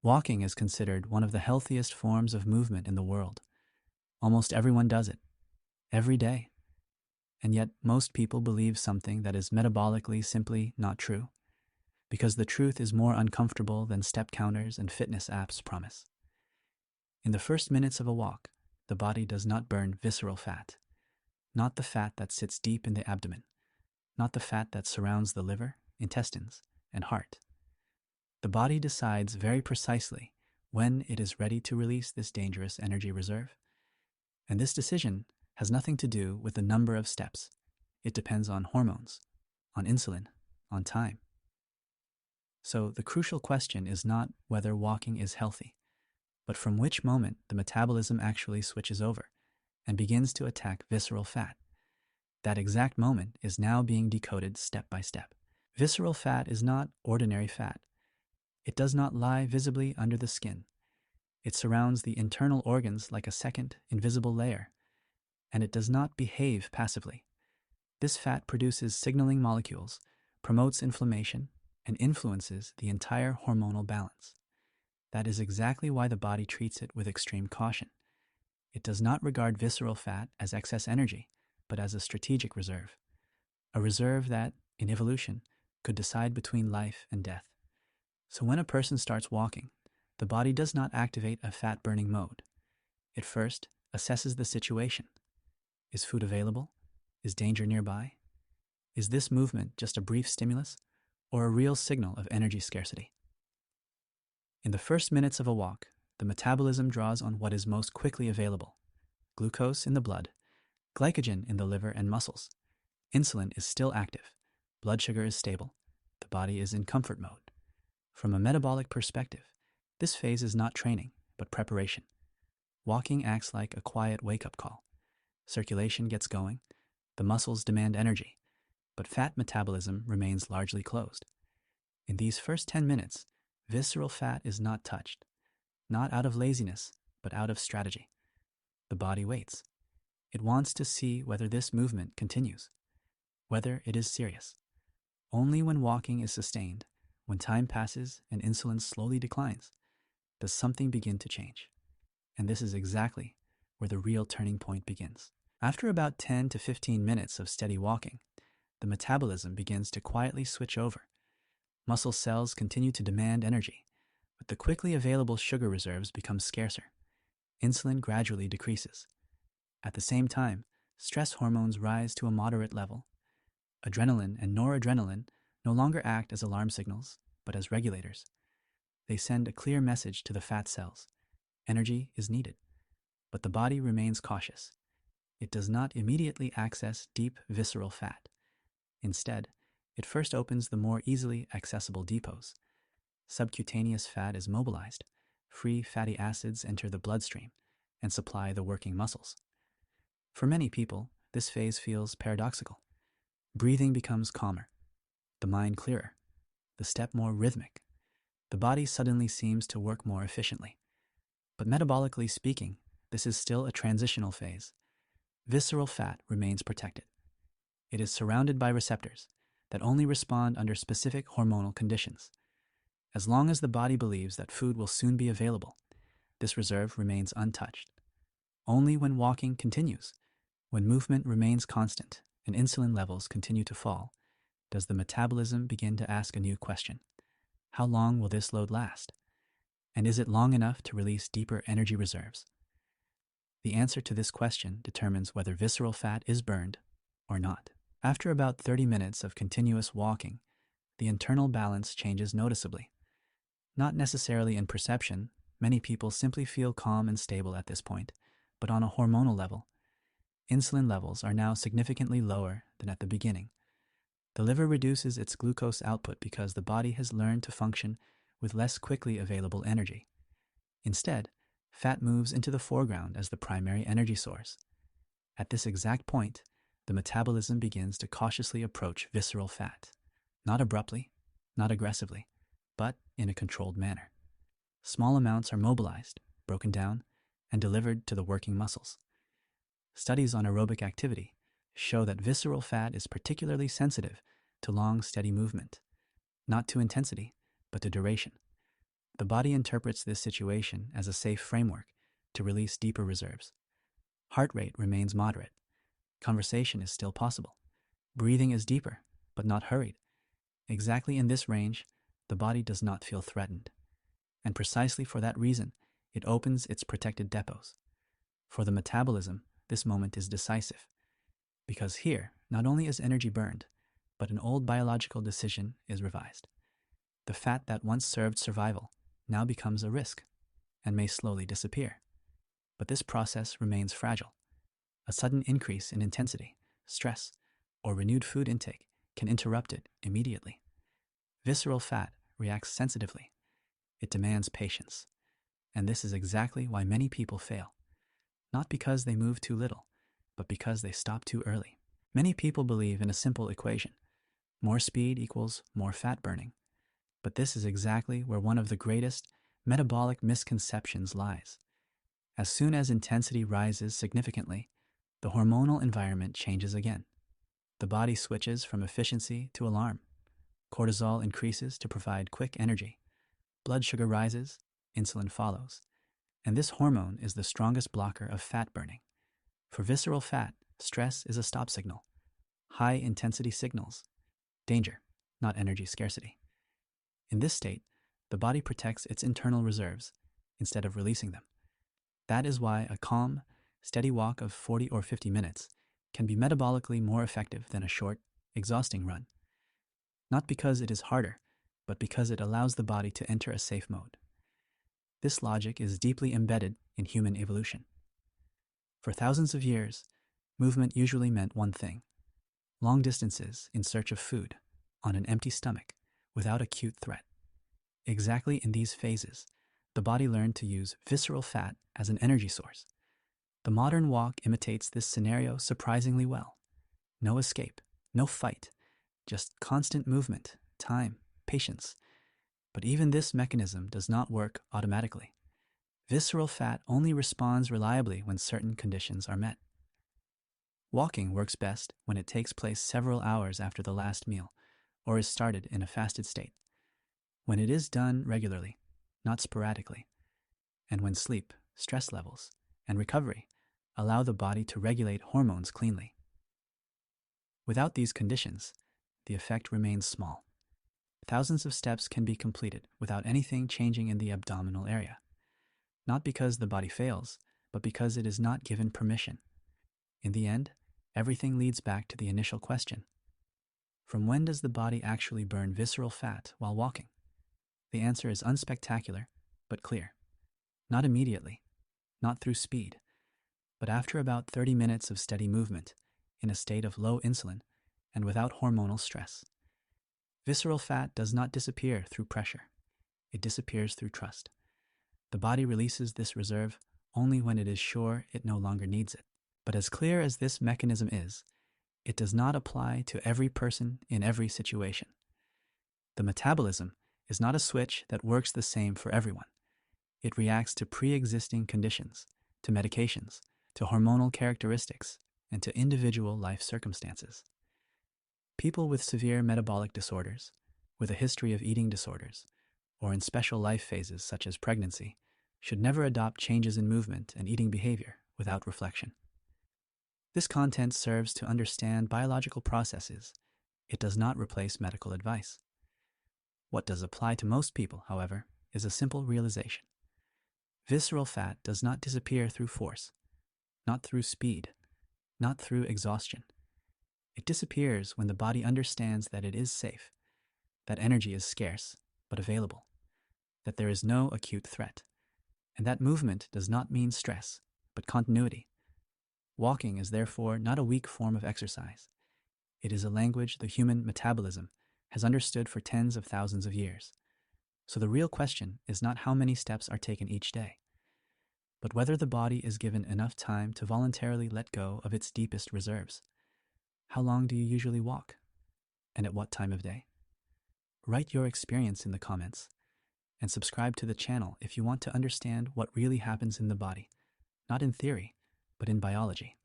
Walking is considered one of the healthiest forms of movement in the world. Almost everyone does it, every day. And yet, most people believe something that is metabolically simply not true, because the truth is more uncomfortable than step counters and fitness apps promise. In the first minutes of a walk, the body does not burn visceral fat, not the fat that sits deep in the abdomen, not the fat that surrounds the liver, intestines, and heart. The body decides very precisely when it is ready to release this dangerous energy reserve. And this decision has nothing to do with the number of steps. It depends on hormones, on insulin, on time. So the crucial question is not whether walking is healthy, but from which moment the metabolism actually switches over and begins to attack visceral fat. That exact moment is now being decoded step by step. Visceral fat is not ordinary fat. It does not lie visibly under the skin. It surrounds the internal organs like a second, invisible layer, and it does not behave passively. This fat produces signaling molecules, promotes inflammation, and influences the entire hormonal balance. That is exactly why the body treats it with extreme caution. It does not regard visceral fat as excess energy, but as a strategic reserve. A reserve that, in evolution, could decide between life and death. So when a person starts walking, the body does not activate a fat-burning mode. It first assesses the situation. Is food available? Is danger nearby? Is this movement just a brief stimulus or a real signal of energy scarcity? In the first minutes of a walk, the metabolism draws on what is most quickly available: glucose in the blood, glycogen in the liver and muscles. Insulin is still active. Blood sugar is stable. The body is in comfort mode. From a metabolic perspective, this phase is not training, but preparation. Walking acts like a quiet wake-up call. Circulation gets going, the muscles demand energy, but fat metabolism remains largely closed. In these first 10 minutes, visceral fat is not touched, not out of laziness, but out of strategy. The body waits. It wants to see whether this movement continues, whether it is serious. Only when walking is sustained, when time passes and insulin slowly declines, does something begin to change. And this is exactly where the real turning point begins. After about 10 to 15 minutes of steady walking, the metabolism begins to quietly switch over. Muscle cells continue to demand energy, but the quickly available sugar reserves become scarcer. Insulin gradually decreases. At the same time, stress hormones rise to a moderate level. Adrenaline and noradrenaline no longer act as alarm signals, but as regulators. They send a clear message to the fat cells. Energy is needed, but the body remains cautious. It does not immediately access deep visceral fat. Instead, it first opens the more easily accessible depots. Subcutaneous fat is mobilized. Free fatty acids enter the bloodstream and supply the working muscles. For many people, this phase feels paradoxical. Breathing becomes calmer, the mind clearer, the step more rhythmic. The body suddenly seems to work more efficiently. But metabolically speaking, this is still a transitional phase. Visceral fat remains protected. It is surrounded by receptors that only respond under specific hormonal conditions. As long as the body believes that food will soon be available, this reserve remains untouched. Only when walking continues, when movement remains constant and insulin levels continue to fall, does the metabolism begin to ask a new question. How long will this load last? And is it long enough to release deeper energy reserves? The answer to this question determines whether visceral fat is burned or not. After about 30 minutes of continuous walking, the internal balance changes noticeably. Not necessarily in perception, many people simply feel calm and stable at this point, but on a hormonal level, insulin levels are now significantly lower than at the beginning. The liver reduces its glucose output because the body has learned to function with less quickly available energy. Instead, fat moves into the foreground as the primary energy source. At this exact point, the metabolism begins to cautiously approach visceral fat, not abruptly, not aggressively, but in a controlled manner. Small amounts are mobilized, broken down, and delivered to the working muscles. Studies on aerobic activity show that visceral fat is particularly sensitive to long, steady movement, not to intensity, but to duration. The body interprets this situation as a safe framework to release deeper reserves. Heart rate remains moderate. Conversation is still possible. Breathing is deeper, but not hurried. Exactly in this range, the body does not feel threatened. And precisely for that reason, it opens its protected depots. For the metabolism, this moment is decisive. Because here, not only is energy burned, but an old biological decision is revised. The fat that once served survival now becomes a risk and may slowly disappear. But this process remains fragile. A sudden increase in intensity, stress, or renewed food intake can interrupt it immediately. Visceral fat reacts sensitively. It demands patience. And this is exactly why many people fail. Not because they move too little, but because they stop too early. Many people believe in a simple equation. More speed equals more fat burning. But this is exactly where one of the greatest metabolic misconceptions lies. As soon as intensity rises significantly, the hormonal environment changes again. The body switches from efficiency to alarm. Cortisol increases to provide quick energy. Blood sugar rises, insulin follows. And this hormone is the strongest blocker of fat burning. For visceral fat, stress is a stop signal. High intensity signals danger, not energy scarcity. In this state, the body protects its internal reserves instead of releasing them. That is why a calm, steady walk of 40 or 50 minutes can be metabolically more effective than a short, exhausting run. Not because it is harder, but because it allows the body to enter a safe mode. This logic is deeply embedded in human evolution. For thousands of years, movement usually meant one thing: long distances in search of food, on an empty stomach, without acute threat. Exactly in these phases, the body learned to use visceral fat as an energy source. The modern walk imitates this scenario surprisingly well. No escape, no fight, just constant movement, time, patience. But even this mechanism does not work automatically. Visceral fat only responds reliably when certain conditions are met. Walking works best when it takes place several hours after the last meal, or is started in a fasted state. When it is done regularly, not sporadically, and when sleep, stress levels, and recovery allow the body to regulate hormones cleanly. Without these conditions, the effect remains small. Thousands of steps can be completed without anything changing in the abdominal area. Not because the body fails, but because it is not given permission. In the end, everything leads back to the initial question. From when does the body actually burn visceral fat while walking? The answer is unspectacular, but clear. Not immediately, not through speed, but after about 30 minutes of steady movement, in a state of low insulin, and without hormonal stress. Visceral fat does not disappear through pressure. It disappears through trust. The body releases this reserve only when it is sure it no longer needs it. But as clear as this mechanism is, it does not apply to every person in every situation. The metabolism is not a switch that works the same for everyone. It reacts to pre-existing conditions, to medications, to hormonal characteristics, and to individual life circumstances. People with severe metabolic disorders, with a history of eating disorders, or in special life phases such as pregnancy, should never adopt changes in movement and eating behavior without reflection. This content serves to understand biological processes. It does not replace medical advice. What does apply to most people, however, is a simple realization. Visceral fat does not disappear through force, not through speed, not through exhaustion. It disappears when the body understands that it is safe, that energy is scarce but available, that there is no acute threat, and that movement does not mean stress, but continuity. Walking is therefore not a weak form of exercise. It is a language the human metabolism has understood for tens of thousands of years. So the real question is not how many steps are taken each day, but whether the body is given enough time to voluntarily let go of its deepest reserves. How long do you usually walk? And at what time of day? Write your experience in the comments, and subscribe to the channel if you want to understand what really happens in the body, not in theory, but in biology.